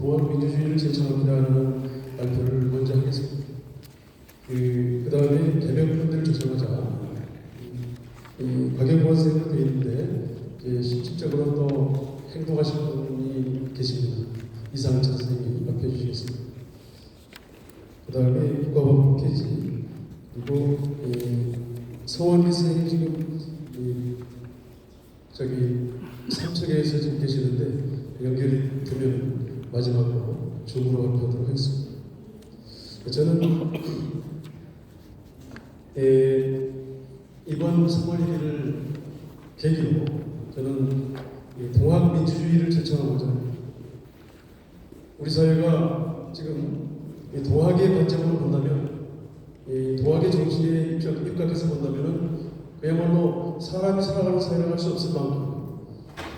동학민주주의를 제창합니다라는 발표를 먼저 하겠습니다. 그 다음에 개명권들을 조정하자. 박영권생으로 되어 있는데 실질적으로 또 행동하실 분이 계십니다. 이상철 선생님이 발표해 주시겠습니다. 그 다음에 국가법 폐지, 그리고 서원기 선생님 지금 저기 삼척에서 지금 계시는데 연결이 되면 마지막으로 줌으로 발표하도록 하겠습니다. 저는 이번 3월 1일을 계기로 저는 동학민주주의를 제창하고자 우리 사회가 지금 동학의 관점으로 본다면 동학의 정신에 입각해서 본다면 그야말로 사람이 살아가는 사회를 할 수 없을 만큼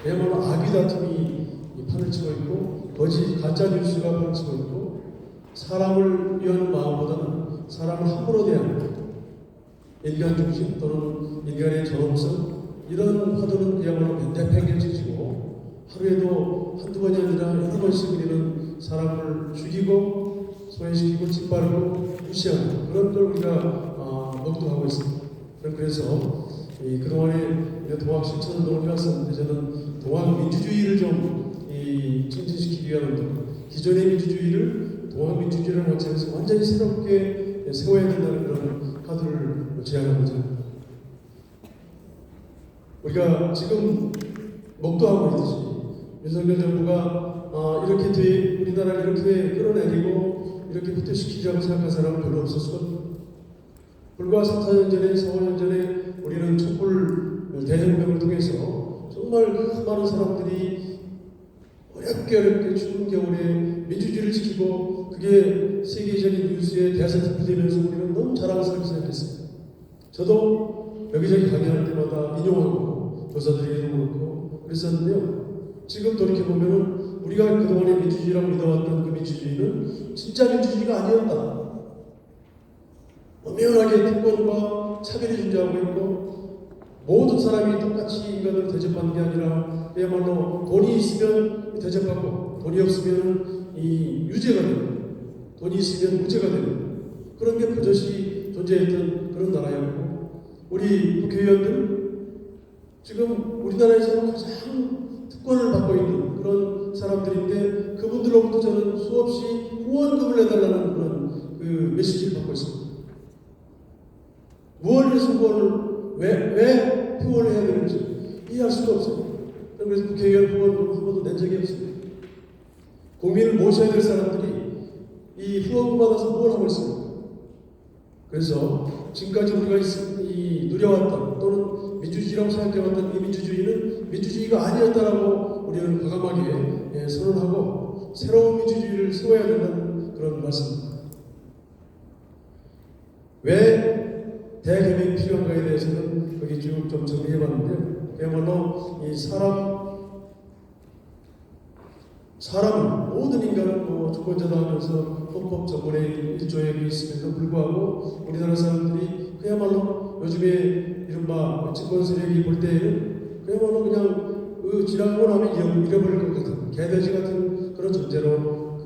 그야말로 악의 다툼이 판을 치고 있고 거짓 가짜 뉴스가 판을 치고 있고 사람을 위하는 마음보다는 사람을 함부로 대하는 인간 중심 또는 인간의 존엄성 이런 화두는 그야말로 맹대팽개쳐지고 하루에도 한두 번이 아니라 여러 번씩 우리는 사람을 죽이고 소외시키고 짓밟고 무시하는 그런 걸 우리가 목도하고 있습니다. 그래서 그동안에 동학 실천운동을 해왔었는데 저는 동학 민주주의를 좀 증진시키기 위한 운동, 기존의 민주주의를 동학 민주주의라는 관점에서 완전히 새롭게 세워야 된다는 그런 카드를 제안하고자 합니다. 우리가 지금 목도하고 있듯이 윤석열 정부가 이렇게 우리나라를 이렇게 끌어내리고 이렇게 후퇴시키자고 생각한 사람은 별로 없었거든요. 불과 3, 4년 전에, 4, 5년 전에 우리는 촛불 대혁명을 통해서 정말 많은 사람들이 어렵게 추운 겨울에 민주주의를 지키고 그게 세계적인 뉴스에 대세가 되면서 우리는 너무 자랑스럽게 생각했습니다. 저도 여기저기 강연할 때마다 인용하고 교사들에게도 그렇고 그랬었는데요. 지금 돌이켜보면 우리가 그동안에 민주주의라고 믿어왔던 그 민주주의는 진짜 민주주의가 아니었다. 엄연하게 특권과 차별이 존재하고 있고 모든 사람이 똑같이 인간을 대접하는 게 아니라 그야말로 돈이 있으면 대접받고 돈이 없으면 유죄가 되는 돈이 있으면 무죄가 되는 그런 게 버젓이 존재했던 그런 나라였고 우리 국회의원들 지금 우리나라에서 가장 특권을 받고 있는 그런 사람들인데 그분들로부터 저는 수없이 후원금을 내달라는 그런 그 메시지를 받고 있습니다. 무엇을 위해서 후원을 왜 후원을 해야 되는지 이해할 수가 없습니다. 그래서 국회의원 후원금을 한 번도 낸 적이 없습니다. 국민을 모셔야 될 사람들이 이 후원금 받아서 뭘 하고 있습니까? 그래서 지금까지 우리가 누려왔던 또는 민주주의라고 생각해왔던 이 민주주의는 민주주의가 아니었다라고 우리는 과감하게 선언하고 새로운 민주주의를 세워야 된다는 그런 말씀입니다. 왜 대개혁이 필요한가에 대해서는 거기 쭉 좀 정리해봤는데요. 그야말로 이 사람은 모든 인간은 주권자다 하면서 헌법 전문의 일조에 있음에도 불구하고 우리나라 사람들이 그야말로 요즘에 이른바 집권 세력이 볼 때에는 그야말로 그냥 지나고 나면 잃어버릴 것 같은 개돼지 같은 그런 존재로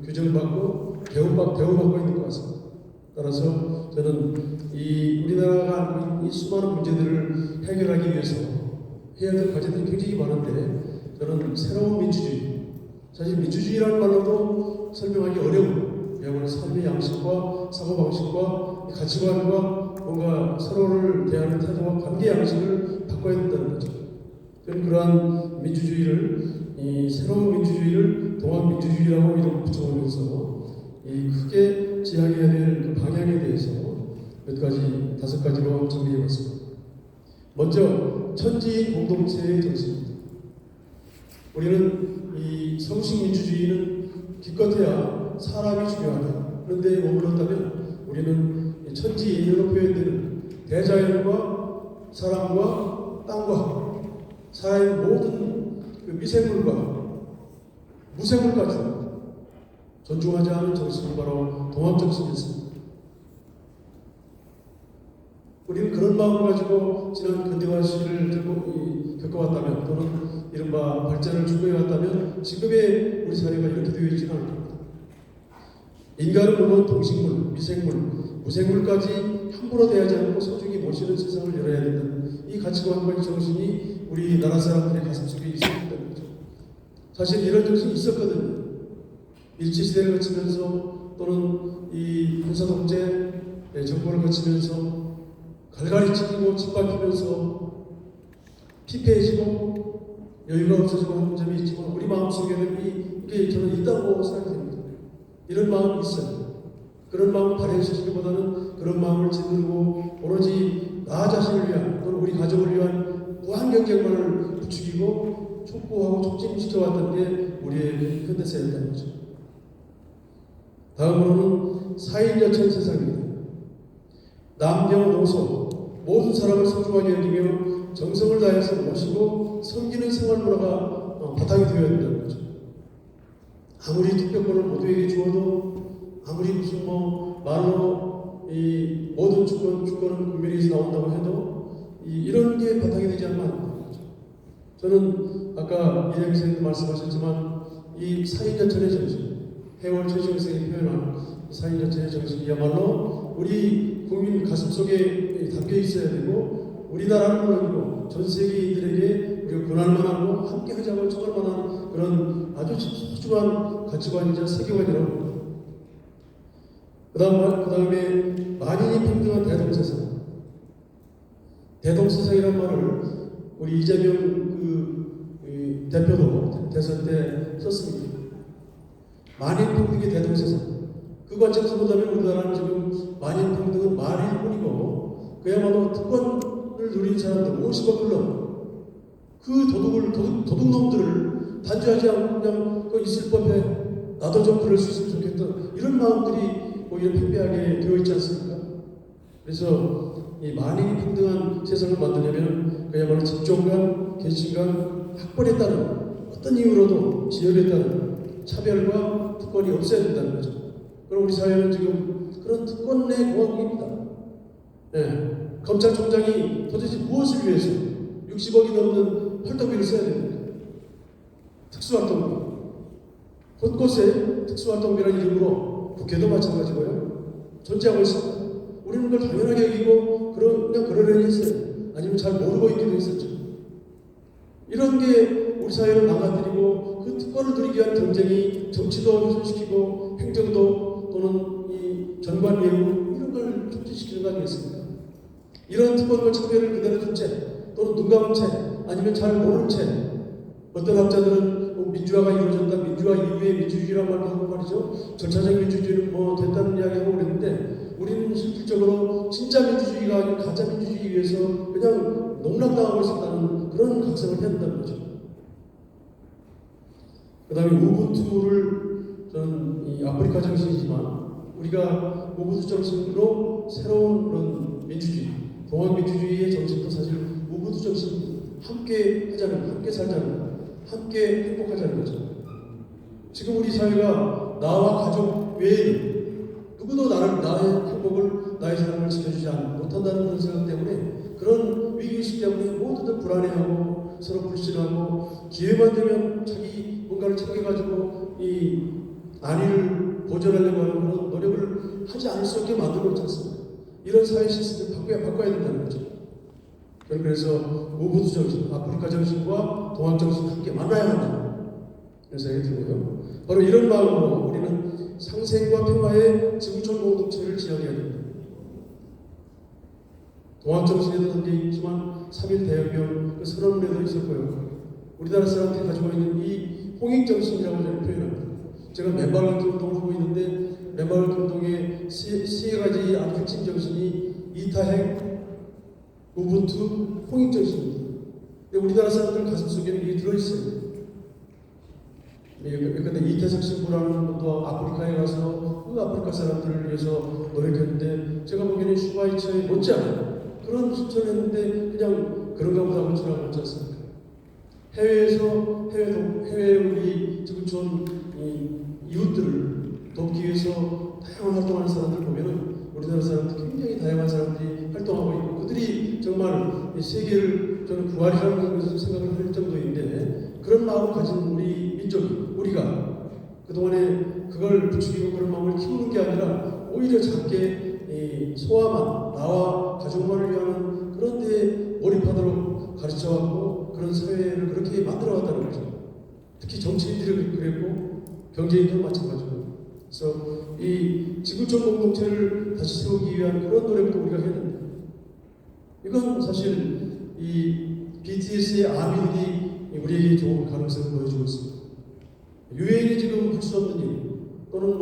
규정받고 대우받고 있는 것 같습니다. 따라서 저는 우리나라가 이 수많은 문제들을 해결하기 위해서 해야 될 과제들이 굉장히 많은데 저는 새로운 민주주의 사실 민주주의라는 말로도 설명하기 어려운 그야말로 삶의 양식과 사고방식과 가치관과 뭔가 서로를 대하는 태도와 관계 양식을 바꿔야 된다는 거죠. 그러한 민주주의를 새로운 민주주의를 동학민주주의라고 이름 붙여보면서 크게 지향해야 될 그 방향에 대해서 다섯 가지로 정리해봤습니다. 먼저 천지인 공동체의 정신입니다. 우리는 이 성식 민주주의는 기껏해야 사람이 중요하다. 그런데 머물렀다면 우리는 천지인으로 표현되는 대자연과 사람과 땅과 사회의 모든 그 미생물과 무생물까지 존중하지 않은 정신이 바로 동학정신이었습니다. 우리는 그런 마음을 가지고 지난 근대화 시를 겪어왔다면 또는 이른바 발전을 추구해왔다면 지금의 우리 사회가 이렇게 되어 있지는 않을 겁니다. 인간은 물론 동식물, 미생물, 무생물까지 함부로 대하지 않고 소중히 모시는 세상을 열어야 된다는 이 가치관과 정신이 우리나라 사람들의 가슴속에 있었다는 거죠. 사실 이런 정신이 있었거든요. 일제시대를 거치면서 또는 이 군사독재 정권을 거치면서 갈갈이 찢기고 짓밟히면서 피폐해지고 여유가 없어지고 하는 점이 있지만 우리 마음속에는 이게 저는 있다고 생각됩니다. 이런 마음이 있어요. 그런 마음을 발현시키기보다는 그런 마음을 짓누르고 오로지 나 자신을 위한 또는 우리 가족을 위한 무한 경쟁만을 부추기고 촉구하고 촉진시켜왔던 게 우리의 현대사였다는 거죠. 다음으로는 4인 여천 세상입니다. 남녀노소 모든 사람을 소중하게 여기며 정성을 다해서 모시고 섬기는 생활 문화가 바탕이 되어야 된다는 거죠. 아무리 투표권을 모두에게 주어도 아무리 무슨 말로 이 모든 주권은 국민에게서 나온다고 해도 이런 게 바탕이 되지 않으면 안 된다는 거죠. 저는 아까 이재명 선생님도 말씀하셨지만 이 사인전천의 정신, 해월 최시영 선생님이 표현한 사인전천의 정신이야말로 우리 국민 가슴속에 담겨 있어야 되고 우리나라는 물론이고 전 세계인들에게 우리가 권할 만하고 함께 하자고 청할 만한 그런 아주 소중한 가치관이자 세계관이라고 합니다. 그 다음에 만인이 평등한 대동세상. 대동세상이라는 말을 우리 이재명 대표도 대선 때 썼습니다. 만인 평등의 대동세상. 그 관점에서 본다면 우리나라는 지금 만인 평등은 말일 뿐이고 그야말로 특권을 누린 사람들 50억 물론 그 도둑놈들을 단죄하지 않고 그냥 그 있을 법해 나도 좀 그럴 수 있으면 좋겠다 이런 마음들이 오히려 팽배하게 되어 있지 않습니까? 그래서 이 만인이 평등한 세상을 만들려면 그야말로 직종간, 계층간, 학벌에 따른 어떤 이유로도 지역에 따른 차별과 특권이 없어야 된다는 거죠. 그럼 우리 사회는 지금 그런 특권의 공화국입니다. 네. 검찰총장이 도대체 무엇을 위해서 60억이 넘는 활동비를 써야 됩니까? 특수활동비. 곳곳에 특수활동비라는 이름으로 국회도 마찬가지고요. 존재하고 있습니다. 우리는 그걸 당연하게 여기고 그냥 그러려니 했어요. 아니면 잘 모르고 있기도 했었죠. 이런 게 우리 사회를 망가뜨리고 그 특권을 누리기 위한 경쟁이 정치도 훼손시키고 행정도 또는 이 전관 예우 이런 걸 촉진시키는 거 아니겠습니까? 이런 특권과 차별을 그대로 둔 채 또는 눈 감은 채 아니면 잘 모르는 채 어떤 학자들은 민주화가 이루어졌다 민주화 이후의 민주주의라고 하고 말이죠. 절차적 민주주의는 됐다는 이야기하고 그랬는데 우리는 실질적으로 진짜 민주주의가 아닌 가짜 민주주의 위해서 그냥 농락당하고 있었다는 그런 각성을 해야 된다는 거죠. 그 다음에 우분투를 저는 이 아프리카 정신이지만 우리가 우분투 정신으로 새로운 그런 민주주의, 동학민주주의의 정신도 사실 우분투 정신 함께 하자는, 함께 살자는, 함께 행복하자는 거죠. 지금 우리 사회가 나와 가족 외에는 누구도 나의 행복을, 나의 삶을 지켜주지 못한다는 그런 생각 때문에 그런 위기의식 때문에 모두들 불안해하고 서로 불신하고 기회만 되면 자기 뭔가를 챙겨가지고 이 안위를 보존하려고 하는 그런 노력을 하지 않을 수 없게 만들어 놓지 않습니다. 이런 사회 시스템을 바꿔야 된다는 거죠. 그래서 우분투 정신, 아프리카 정신과 동학 정신이 함께 만나야 한다. 그런 생각이 들고요. 바로 이런 마음으로 우리는 상생과 평화의 지구촌 공동체를 지향해야 됩니다. 동학 정신에도 담겨 있지만 3.1 대혁명 그 선언문에도 있었고요. 우리나라 사람들이 가지고 있는 이 홍익 정신이라고 저는 표현합니다. 제가 맨발걷기 운동을 하고 있는데 맨발걷기 운동의 세 가지 핵심 정신이 이타핵, 우분투, 홍익 정신입니다. 근데 우리나라 사람들 가슴 속에는 이게 들어있어요. 근데 이태석 신부라는 분도 아프리카에 가서 그 아프리카 사람들을 위해서 노력했는데 제가 보기에는 슈바이처에 못지않아요. 그런 실천을 했는데 그냥 그런가 보다 하고 지나고 있지 않습니까? 해외 우리 지구촌 이웃들을 돕기 위해서 다양한 활동하는 사람들 보면은 우리나라 사람들 굉장히 다양한 사람들이 활동하고 있고 그들이 정말 세계를 저는 부활이라는 것을 생각을 할 정도인데 그런 마음을 가진 우리 민족이 우리가 그동안에 그걸 부추기고 그런 마음을 키우는 게 아니라 오히려 작게 소아만 나와 가족만을 위하는 그런 데에 몰입하도록 가르쳐왔고 그런 사회를 그렇게 만들어왔다는 거죠. 특히 정치인들이 그랬고 경제인도 마찬가지고. 그래서 이 지구촌 공동체를 다시 세우기 위한 그런 노력도 우리가 해야 됩니다. 이건 사실 이 BTS의 아미들이 우리에게 좋은 가능성을 보여주고 있습니다. 유엔이 지금 할 수 없는 일 또는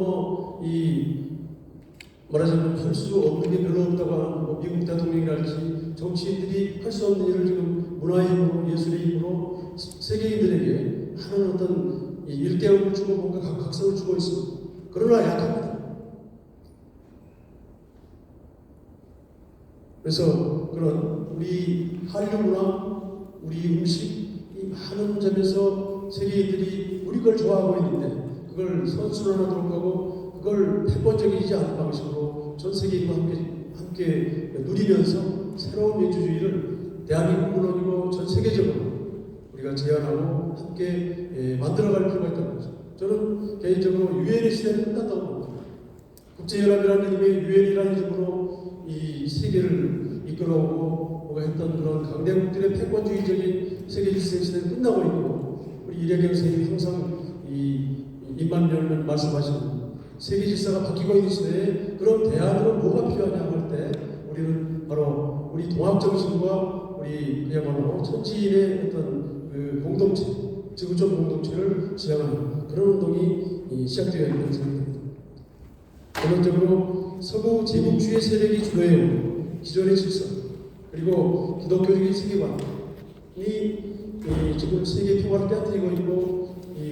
말하자면 할 수 없는 게 별로 없다고 하는 미국 대통령이랄지 정치인들이 할 수 없는 일을 지금 문화의 힘으로 예술의 힘으로 세계인들에게 하는 어떤 일대음을 주고 뭔가 각성을 주고 있습니다. 그러나 약합니다. 그래서 그런 우리 한류 문화, 우리 음식 이 많은 점에서 세계인들이 우리 걸 좋아하고 있는데 그걸 선순환하도록 하고 그걸 패권적이지 않은 방식으로 전 세계인과 함께 누리면서 새로운 민주주의를 대한민국 물론이고 전 세계적으로 우리가 제안하고 함께 만들어갈 필요가 있다는 거죠. 저는 개인적으로 유엔의 시대는 끝났다고 봅니다. 국제연합이라는 이름의 유엔이라는 이름으로 이 세계를 이끌어오고 뭐가 했던 그런 강대국들의 패권주의적인 세계 질서의 시대는 끝나고 있고 우리 이래경 선생님이 항상 입만 말씀하시는 세계 질서가 바뀌고 있는 시대에 그런 대안으로 뭐가 필요하냐 할 때 우리는 바로 우리 동학정신과 우리 그야말로 천지인의 어떤 그 공동체, 지구촌 공동체를 지향하는 그런 운동이 시작되어 있는 생각입니다. 기본적으로 서구 제국주의 세력이 주도해온 기존의 질서 그리고 기독교적인 세계관이 지금 세계 평화를 깨뜨리고 있고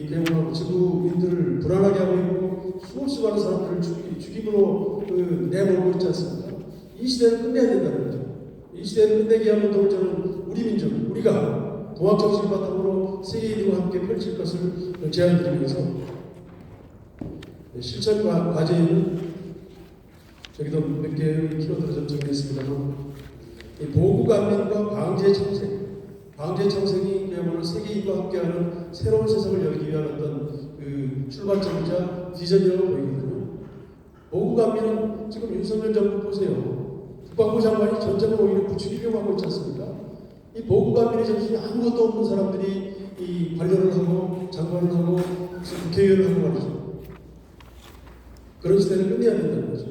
그야말로 지구인들을 불안하게 하고 있고 수없이 많은 사람들을 죽임으로 내몰고 있지 않습니까? 이 시대를 끝내야 된다는 거죠. 이 시대를 끝내기 위한 운동을 저는 우리 민족, 우리가 동학정신을 바탕으로 세계인들과 함께 펼칠 것을 제안드리면서 실천 과제에는 저기도 몇 개의 키워드를 정리했습니다만 보국안민과 방제창생이 그야말로 세계인과 함께하는 새로운 세상을 열기 위한 어떤 그 출발점이자 비전이라고 보이거든요. 보국안민은 지금 윤석열 정부 보세요. 국방부 장관이 전쟁을 오히려 부추기려고 하고 있지 않습니까? 이 보국안민의 정신이 아무것도 없는 사람들이 이 관료를 하고 장관을 하고 국회의원을 하고 말이죠. 그런 시대를 끝내야 된다는 거죠.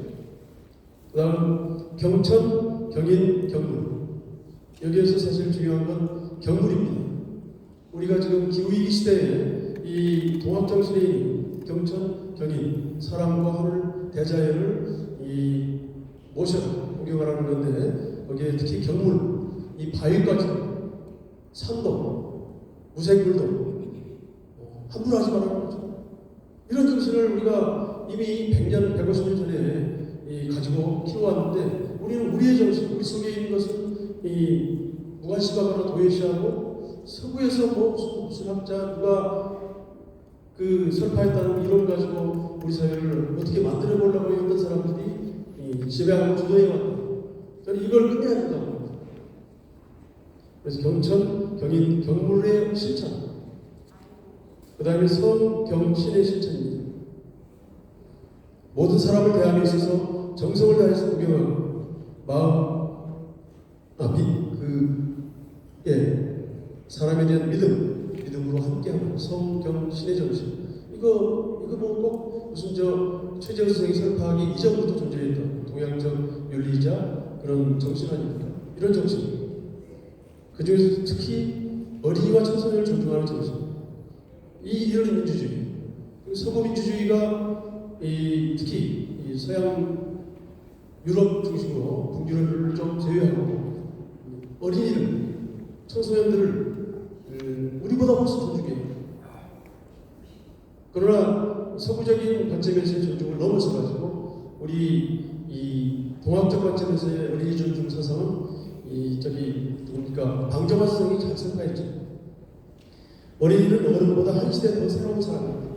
그 다음 경천, 경인, 경물. 여기에서 사실 중요한 건 경물입니다. 우리가 지금 기후위기 시대에 이 동학정신에 있는 경천, 경인, 사람과 하늘 대자연을 모셔라 공경하라는 건데 거기에 특히 경물, 이 바위까지 산도, 무생물도 함부로 하지 말라는 거죠. 이런 정신을 우리가 이미 100년, 150년 전에 가지고 키워왔는데 우리는 우리의 정신, 우리 속에 있는 것은 이 무관심하거나 도외시하고 서구에서 무슨 학자 누가 그 설파했다는 이론 가지고 우리 사회를 어떻게 만들어 보려고 했던 사람들이 지배하고 주도해왔다. 저는 이걸 끝내야 된다고 합니다. 그래서 경천, 경인, 경물의 실천, 그 다음에 성, 경, 신의 실천입니다. 모든 사람을 대함에 있어서 정성을 다해서 구경하고 마음, 사람에 대한 믿음으로 함께하는 성, 경, 신의 정신. 이거 뭐 꼭 무슨 최재형 선생이 설파하기 이전부터 존재했던 동양적 윤리자 그런 정신 아닙니까? 이런 정신. 그 중에서 특히 어린이와 청소년을 존중하는 정신. 이런 민주주의. 서구 민주주의가 특히 서양 유럽 중심으로 북유럽을 좀 제외하고 어린이를, 청소년들을 우리보다 훨씬 존중해요. 그러나 서구적인 관점에서의 존중을 넘어서가지고 우리 이 동학적 관점에서의 어린이 존중 사상은 방정화성이 잘 생각했죠. 어린이는 어른보다 한 시대 더 새로운 사람입니다.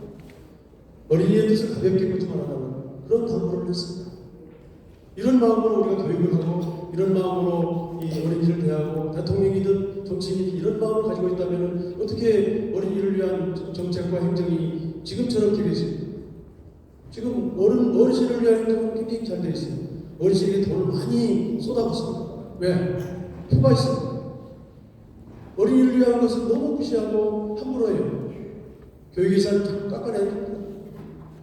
어린이의 뜻을 가볍게 묻지 말아라는 그런 당부를 했습니다. 이런 마음으로 우리가 교육을 하고 이런 마음으로 이 어린이를 대하고 대통령이든 정치인이 이런 마음을 가지고 있다면 어떻게 어린이를 위한 정책과 행정이 지금처럼 되겠습니까? 지금 어르신을 위한 행정은 굉장히 잘 되어 있어요. 어르신에게 돈을 많이 쏟아붓습니다. 왜? 표가 있습니다. 어린이를 위한 것은 너무 무시하고 함부로 해요. 교육 예산을 자꾸 깎아내야 됩니다.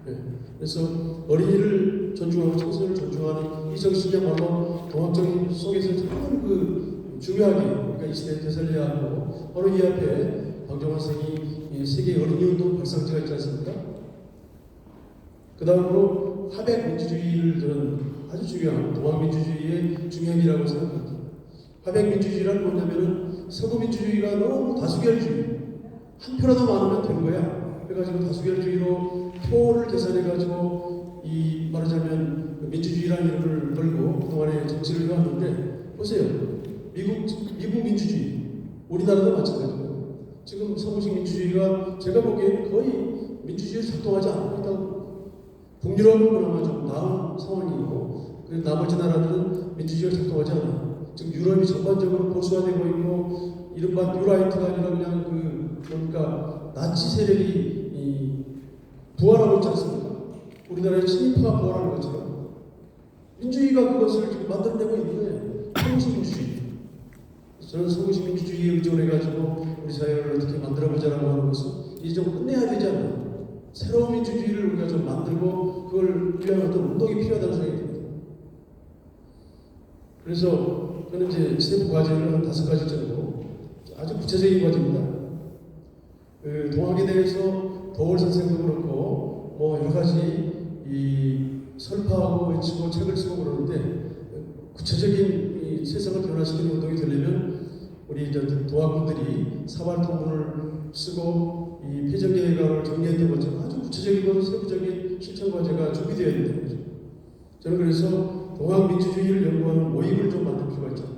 네. 그래서 어린이를 존중하고 청소년을 존중하는 이 정신이야말로 동학적인 속에서 정말 중요하게 그러니까 이 시대에 되살려야 하고 바로 이 앞에 방정환 선생이 세계 어린이 운동 발상지가 있지 않습니까? 그 다음으로 화백 민주주의를 저는 아주 중요한 동학민주주의의 중형이라고 생각합니다. 화백 민주주의란 뭐냐면은 서구 민주주의가 너무 다수결주의 한 표라도 많으면 되는 거야. 그래가지고 다수결주의로 표를 계산해가지고 이 말하자면 민주주의라는 이름을 걸고 그동안에 정치를 해왔는데 보세요. 미국 민주주의 우리나라도 마찬가지고 지금 서구식 민주주의가 제가 보기에는 거의 민주주의를 작동하지 않고 있다고. 북유럽은 그나마 좀 나은 상황이고 나머지 나라들은 민주주의가 작동하지 않아요. 지금 유럽이 전반적으로 보수화되고 있고 이른바 뉴라이트가 아니라 그냥 그러니까 나치 세력이 부활하고 있지 않습니까? 우리나라의 친일파가 부활하는 것처럼 민주주의가 그것을 지금 만들어내고 있는 거예요. 서구식 민주주의. 저는 서구식 민주주의에 의존해가지고 우리 사회를 어떻게 만들어보자라고 하는 것은 이제 좀 끝내야 되지 않나요? 새로운 민주주의를 우리가 좀 만들고 그걸 위한 어떤 운동이 필요하다는 생각이 듭니다. 그래서 저는 이제 스태프 과제를 한 5가지 정도 아주 구체적인 과제입니다. 동학에 대해서 도월 선생도 그렇고 뭐 여러 가지 설파하고 외치고 책을 쓰고 그러는데 구체적인 이 세상을 변화시키는 운동이 되려면 우리 동학분들이 사활통문을 쓰고 이 폐정계획안을 정리했던 것처럼 아주 구체적이고 세부적인 실천 과제가 준비되어야 된다는 거죠. 저는 그래서 동학민주주의를 연구하는 모임을 좀 만들 필요가 있잖아요.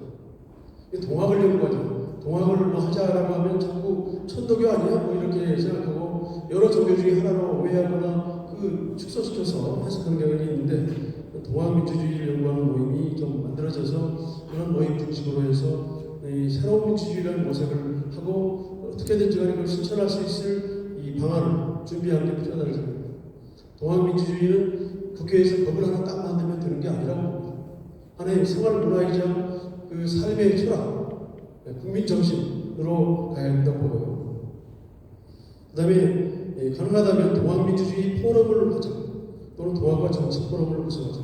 동학을 연구하죠. 동학을 뭐 하자라고 하면 자꾸 천도교 아니야? 뭐 이렇게 생각하고 여러 종교 중에 하나로 오해하거나 축소시켜서 해석하는 경향이 있는데 동학민주주의를 연구하는 모임이 좀 만들어져서 그런 모임 중심으로 해서 새로운 민주주의라는 모색을 하고 어떻게든지 간에 그걸 실천할 수 있을 이 방안을 준비하는 게 필요하다고 생각합니다. 동학민주주의는 국회에서 법을 하나 딱 만들면 되는 게 아니라고 봅니다. 하나의 생활문화이자 삶의 철학, 국민 정신으로 가야 한다고 보고요. 그 다음에 가능하다면 동학민주주의 포럼을 하자. 또는 동학과 정치 포럼을 구성하자.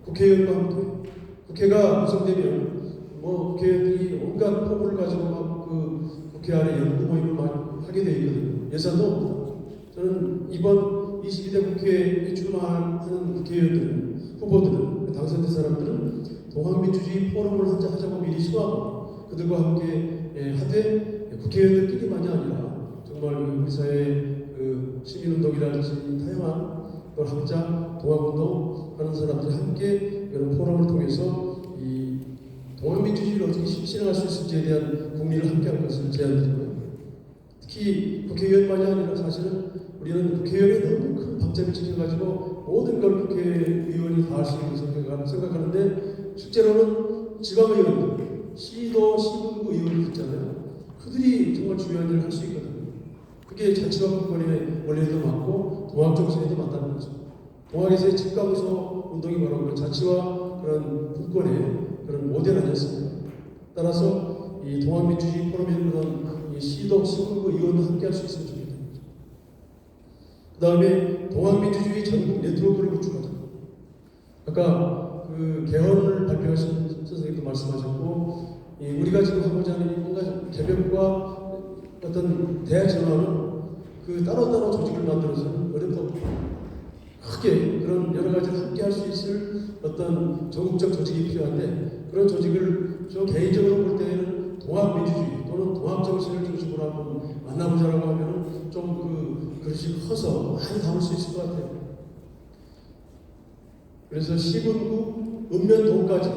국회의원과 함께. 국회가 구성되면 국회의원들이 온갖 포부를 가지고 막 국회 안에 연구 모임을 막 하게 되어 있거든요. 예산도 없다. 저는 이번 22대 국회에 출마하는 국회의원들은, 후보들은, 당선된 사람들은 동학민주주의 포럼을 하자고 미리 소하고 그들과 함께 하되 국회의원들끼리만이 아니라 정말 우리 사회의 시민운동이라든지 다양한 걸 학자, 동학운동 하는 사람들이 함께 이런 포럼을 통해서 이 동학민주주의를 어떻게 실현할 수 있을지에 대한 국리를 함께 할 것을 제안드리고요. 특히 국회의원만이 아니라 사실은 우리는 국회의원이 너무 큰 박자를 지켜가지고 모든 걸 국회의원이 다 할 수 있는 생각하는데 실제로는 지방의원들, 시도, 시군구 의원들 있잖아요. 그들이 정말 중요한 일을 할 수 있거든요. 그게 자치와 분권의 원리에도 맞고 동학정신에도 맞다는 거죠. 동학에서의 집강소 운동이 바로 자치와 그런 분권의 그런 모델 아니었습니까? 따라서 이 동학민주주의 포럼의 그런 시도, 시군구 의원도 함께 할 수 있으면 좋겠다. 그 다음에 동학민주주의 전국 네트워크를 구축하자. 아까 개헌을 발표하신 선생님도 말씀하셨고, 우리가 지금 하고자 하는 뭔가 개벽과 어떤 대전환은 따로따로 조직을 만들어서는 어렵다고 크게 그런 여러 가지를 함께 할 수 있을 어떤 전국적 조직이 필요한데 그런 조직을 저 개인적으로 볼 때는 동학민주주의 또는 동학정신을 중심으로 한번 만나보자라고 하면 좀 그릇이 커서 많이 담을 수 있을 것 같아요. 그래서 시군구, 읍면동까지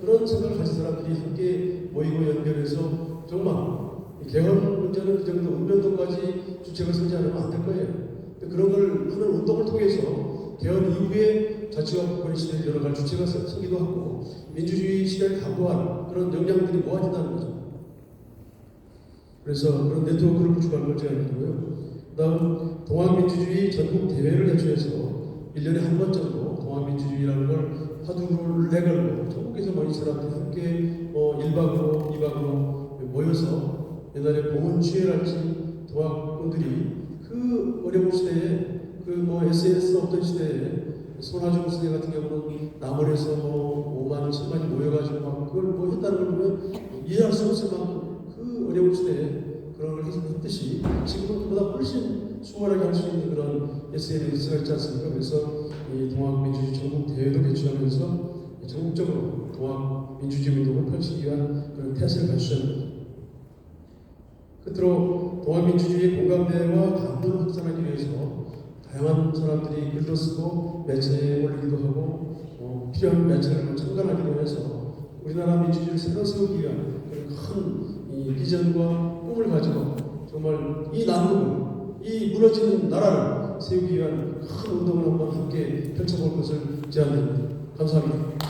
그런 생각을 가진 사람들이 함께 모이고 연결해서 정말 개헌 문제는 그 정도 읍면동까지 주책을 서지 않으면 안 될 거예요. 그런 걸 하는 운동을 통해서 개헌 이후에 자치 정치와 국권 시대에 여러 가지 주체가 생기도 하고 민주주의 시대를 강구한 그런 역량들이 모아진다는 거죠. 그래서 그런 네트워크를 구축하는 걸 제가 믿고요. 그다음 동학민주주의 전국 대회를 개최해서 1년에 한 번 정도 동학민주주의라는 걸 화두를 내걸고 전국에서 모인 사람들이 함께 1박으로 2박으로 모여서 옛날에 봉헌취회랄지 동학군들이 그 어려운 시대에 SNS 없던 시대에 손아주 무스님 같은 경우는 남원에서 5만, 7만이 모여가지고 막 그걸 했다는 걸 보면 이해할 수 없을 만큼 그 어려운 시대에 그런 걸 했듯이 지금은 그보다 훨씬 수월하게 할 수 있는 그런 SNS가 있지 않습니까? 그래서 이 동학민주주의 전국대회도 개최하면서 전국적으로 동학민주주의 운동을 펼치기 위한 그런 태세를 갖추자는 끝으로 동학민주주의 공감대와 감동을 확산하기 위해서 다양한 사람들이 글도 쓰고 매체에 올리기도 하고 필요한 매체를 참관하기도 해서 우리나라 민주주의를 새로 세우기 위한 큰 비전과 꿈을 가지고 정말 이 남북을 이 무너지는 나라를 세우기 위한 큰 운동을 한번 함께 펼쳐볼 것을 제안드립니다. 감사합니다.